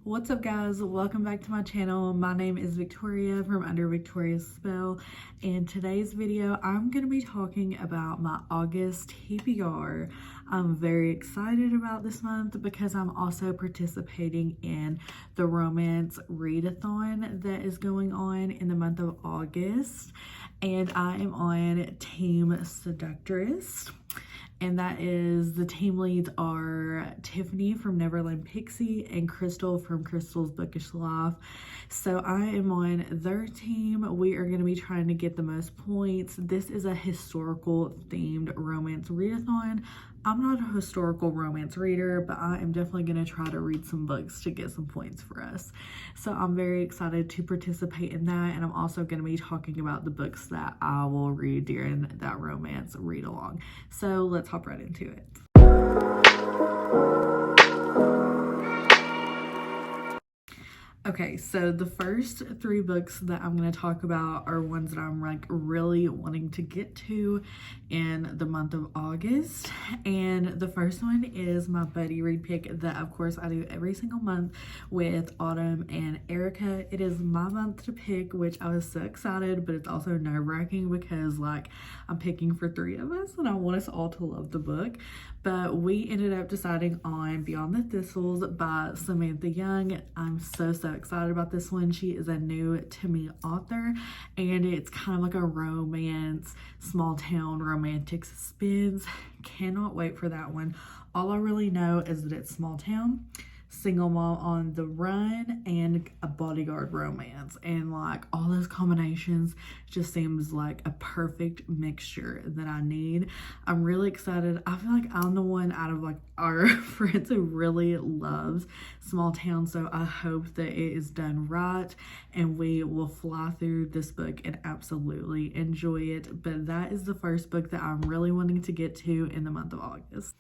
What's up, guys? Welcome back to my channel. My name is Victoria from Under Victoria's Spell. In today's video, I'm going to be talking about my August TBR. I'm very excited about this month because I'm also participating in the Romance Readathon that is going on in the month of August. And I am on Team SUDUCTRESS. And that is, the team leads are Tiffany from Neverland Pixie and Crystal from Crystal's Bookish Life. So I am on their team. We are going to be trying to get the most points. This is a historical themed romance readathon. I'm not a historical romance reader, but I am definitely going to try to read some books to get some points for us. So I'm very excited to participate in that, and I'm also going to be talking about the books that I will read during that romance read along. So let's hop right into it. Okay, so the first three books that I'm going to talk about are ones that I'm like really wanting to get to in the month of August. And the first one is my buddy read pick that of course I do every single month with Autumn and Erica. It is my month to pick, which I was so excited, but it's also nerve-wracking because like I'm picking for three of us and I want us all to love the book. But we ended up deciding on Beyond the Thistles by Samantha Young. I'm so excited about this one. She is a new to me author, and it's kind of like a romance, small town romantic suspense. Cannot wait for that one. All I really know is that it's small town, single mom on the run, and a bodyguard romance, and like all those combinations just seems like a perfect mixture that I need. I'm really excited. I feel like I'm the one out of like our friends who really loves small town, so I hope that it is done right and we will fly through this book and absolutely enjoy it. But that is the first book that I'm really wanting to get to in the month of August.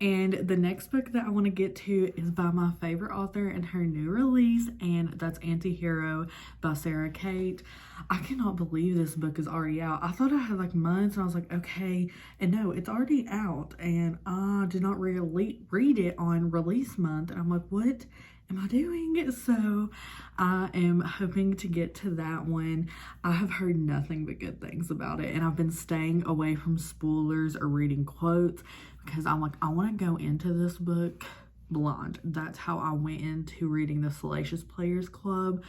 And the next book that I want to get to is by my favorite author and her new release, and that's Antihero by Sarah Kate. I cannot believe this book is already out. I thought I had like months, and I was like, okay, and no, it's already out, and I did not really read it on release month, and I'm like, what am I doing? So I am hoping to get to that one. I have heard nothing but good things about it, and I've been staying away from spoilers or reading quotes because I'm like, I want to go into this book blind. That's how I went into reading the Salacious Players Club,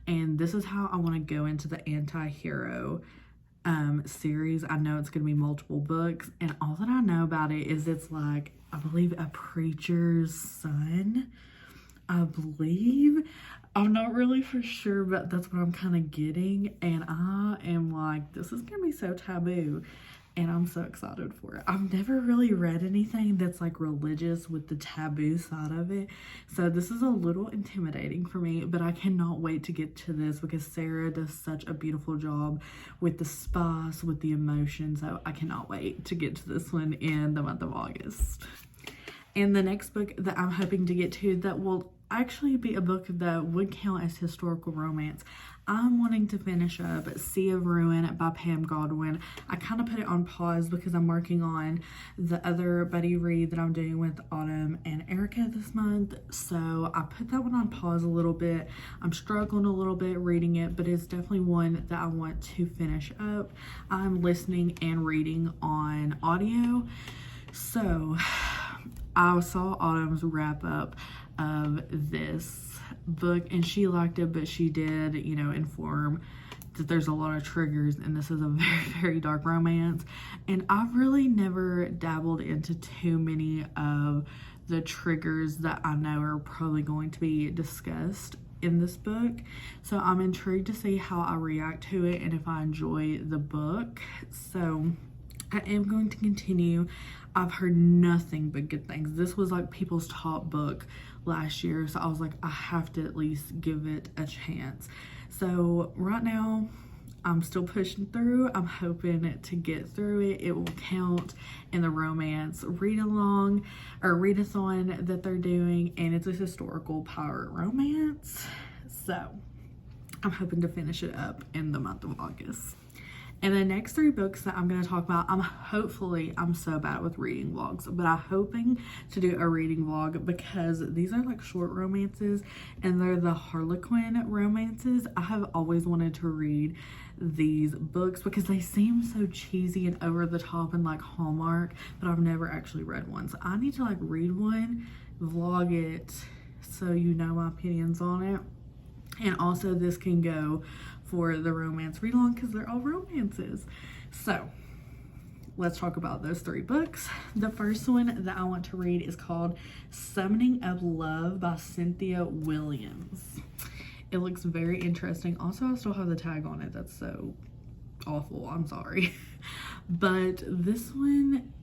and this is how I want to go into the Antihero series. I know it's going to be multiple books, and all that I know about it is it's like, I believe, a preacher's son. I believe. I'm not really for sure, but that's what I'm kind of getting, and I am like, this is gonna be so taboo, and I'm so excited for it. I've never really read anything that's like religious with the taboo side of it, so this is a little intimidating for me, but I cannot wait to get to this because Sarah does such a beautiful job with the spice, with the emotion, so I cannot wait to get to this one in the month of August. And the next book that I'm hoping to get to that will actually be a book that would count as historical romance, I'm wanting to finish up Sea of Ruin by Pam Godwin. I kind of put it on pause because I'm working on the other buddy read that I'm doing with Autumn and Erica this month. So I put that one on pause a little bit. I'm struggling a little bit reading it, but it's definitely one that I want to finish up. I'm listening and reading on audio. So I saw Autumn's wrap up of this book and she liked it, but she did, you know, inform that there's a lot of triggers and this is a very dark romance, and I've really never dabbled into too many of the triggers that I know are probably going to be discussed in this book. So I'm intrigued to see how I react to it and if I enjoy the book. So I am going to continue. I've heard nothing but good things. This was like people's top book last year, so I was like, I have to at least give it a chance. So right now, I'm still pushing through. I'm hoping to get through it. It will count in the romance read-along or readathon that they're doing, and it's a historical pirate romance. So I'm hoping to finish it up in the month of August. And the next 3 books that I'm going to talk about, I'm so bad with reading vlogs, but I'm hoping to do a reading vlog because these are like short romances and they're the Harlequin romances. I have always wanted to read these books because they seem so cheesy and over the top and like Hallmark, but I've never actually read one. So I need to like read one, vlog it, so you know my opinions on it. And also this can go for the romance read-along because they're all romances. So let's talk about those 3 books. The first one that I want to read is called Summoning of Love by Cynthia Williams. It looks very interesting. Also, I still have the tag on it. That's so awful. I'm sorry. But this one,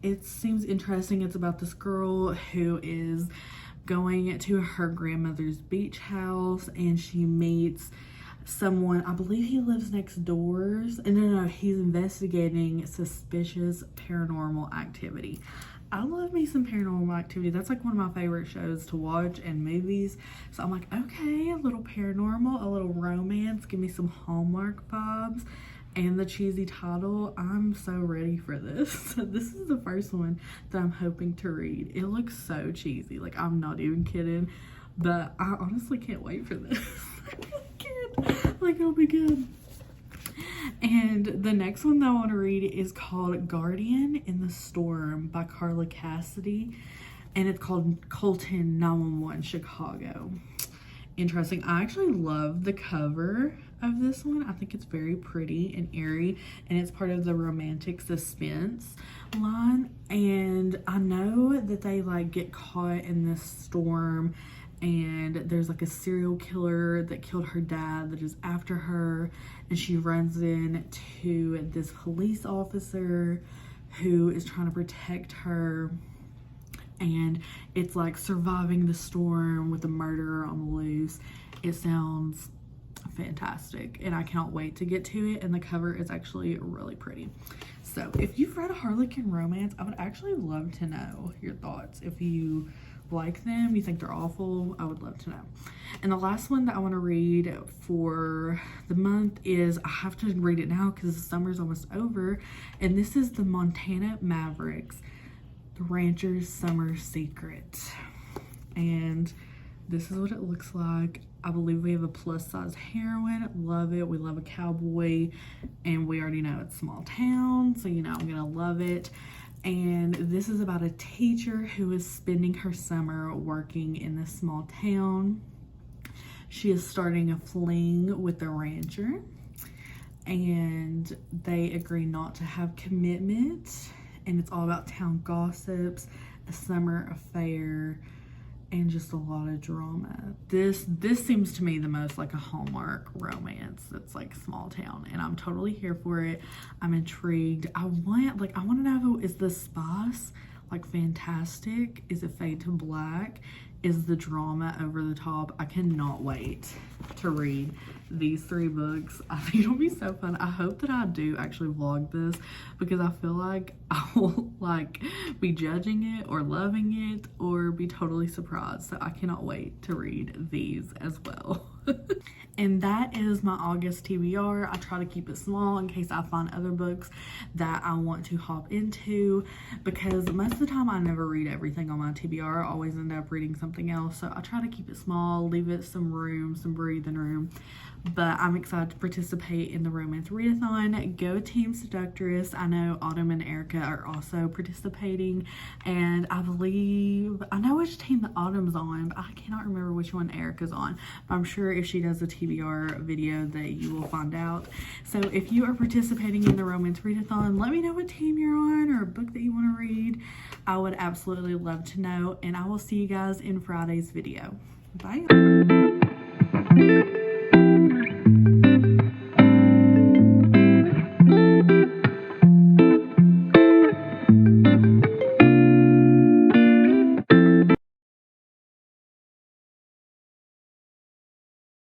it seems interesting. It's about this girl who is going to her grandmother's beach house and she meets someone, I believe he lives next doors, and no, he's investigating suspicious paranormal activity. I love me some paranormal activity. That's like one of my favorite shows to watch and movies. So I'm like, okay, a little paranormal, a little romance, give me some Hallmark vibes, and the cheesy title. I'm so ready for this. So this is the first one that I'm hoping to read. It looks so cheesy, like I'm not even kidding, but I honestly can't wait for this. Like it'll be good. And the next one that I want to read is called Guardian in the Storm by Carla Cassidy, and it's called Colton 911 Chicago. Interesting. I actually love the cover of this one. I think it's very pretty and airy, and it's part of the romantic suspense line. And I know that they like get caught in this storm, and there's like a serial killer that killed her dad that is after her, and she runs in to this police officer who is trying to protect her, and it's like surviving the storm with a murderer on the loose. It sounds fantastic and I cannot wait to get to it, and the cover is actually really pretty. So if you've read a Harlequin romance, I would actually love to know your thoughts. If you like them, you think they're awful, I would love to know. And the last one that I want to read for the month is, I have to read it now because the summer's almost over, and this is the Montana Mavericks, The Rancher's Summer Secret. And this is what it looks like. I believe we have a plus size heroine. Love it. We love a cowboy, and we already know it's small town, so you know I'm gonna love it. And this is about a teacher who is spending her summer working in this small town. She is starting a fling with the rancher, and they agree not to have commitment, and it's all about town gossips, a summer affair, and just a lot of drama. This seems to me the most like a Hallmark romance that's like small town, and I'm totally here for it. I'm intrigued. I want to know, is the spice like fantastic? Is it fade to black? Is the drama over the top? I cannot wait to read these 3 books. I think it'll be so fun. I hope that I do actually vlog this because I feel like I will like be judging it or loving it or be totally surprised. So I cannot wait to read these as well. And that is my August TBR. I try to keep it small in case I find other books that I want to hop into, because most of the time I never read everything on my TBR. I always end up reading something else. So I try to keep it small, leave it some room, some breathing room. But I'm excited to participate in the Romance Readathon. Go Team SUDUCTRESS. I know Autumn and Erica are also participating, and I know which team the Autumn's on, but I cannot remember which one Erica's on. But I'm sure if she does a TBR video that you will find out. So if you are participating in the Romance Readathon, let me know what team you're on or a book that you want to read. I would absolutely love to know, and I will see you guys in Friday's video. Bye.